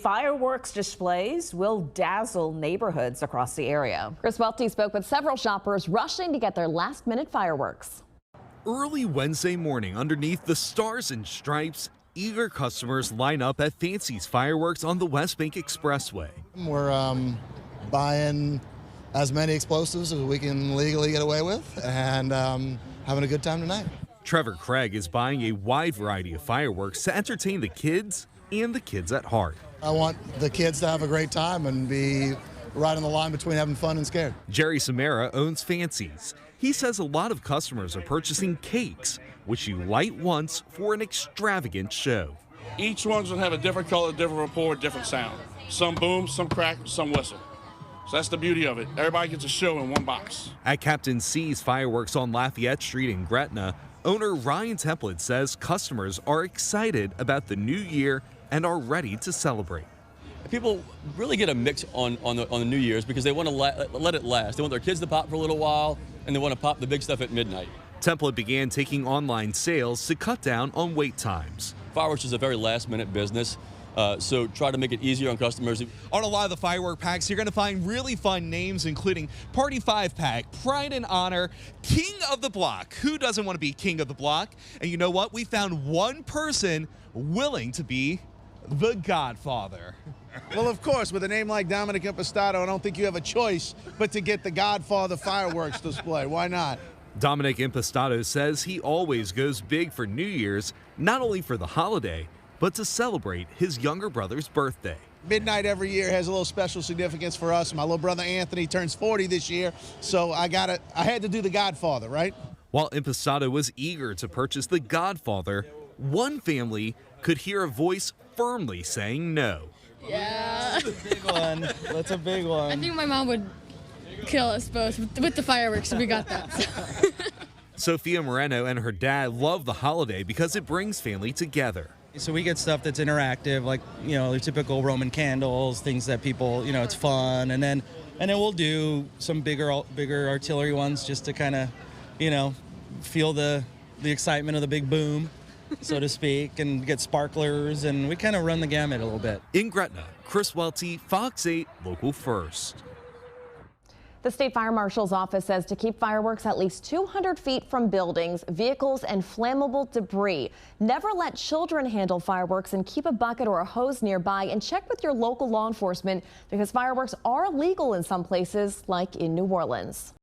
Fireworks displays will dazzle neighborhoods across the area. Chris Welty spoke with several shoppers rushing to get their last-minute fireworks. Early Wednesday morning, underneath the stars and stripes, eager customers line up at Fancy's Fireworks on the West Bank Expressway. We're buying as many explosives as we can legally get away with and having a good time tonight. Trevor Craig is buying a wide variety of fireworks to entertain the kids and the kids at heart. I want the kids to have a great time and be right on the line between having fun and scared. Jerry Samara owns Fancy's. He says a lot of customers are purchasing cakes, which you light once for an extravagant show. Each one's gonna have a different color, different report, different sound. Some boom, some crack, some whistle. So that's the beauty of it. Everybody gets a show in one box. At Captain C's Fireworks on Lafayette Street in Gretna, owner Ryan Templin says customers are excited about the new year and are ready to celebrate. People really get a mix on the New Year's because they want to let it last. They want their kids to pop for a little while, and they want to pop the big stuff at midnight. Templin began taking online sales to cut down on wait times. Fireworks is a very last-minute business, so try to make it easier on customers. On a lot of the firework packs, you're going to find really fun names, including Party 5-Pack, Pride and Honor, King of the Block. Who doesn't want to be King of the Block? And you know what? We found one person willing to be the Godfather. Well, of course, with a name like Dominic Impastato, I don't think you have a choice but to get the Godfather fireworks display. Why not? Dominic Impastato says he always goes big for New Year's, not only for the holiday, but to celebrate his younger brother's birthday. Midnight every year has a little special significance for us. My little brother Anthony turns 40 this year, so I had to do the Godfather, right? While Impastato was eager to purchase the Godfather, one family could hear a voice firmly saying no. Yeah. That's a big one. That's a big one. I think my mom would kill us both with the fireworks if we got that. So. Sophia Moreno and her dad love the holiday because it brings family together. So we get stuff that's interactive, like, you know, the typical Roman candles, things that people, you know, it's fun. And then we'll do some bigger artillery ones just to kind of, you know, feel the excitement of the big boom, so to speak, and get sparklers, and we kind of run the gamut a little bit. In Gretna, Chris Welty, Fox 8, Local First. The state fire marshal's office says to keep fireworks at least 200 feet from buildings, vehicles, and flammable debris. Never let children handle fireworks, and keep a bucket or a hose nearby, and check with your local law enforcement because fireworks are illegal in some places, like in New Orleans.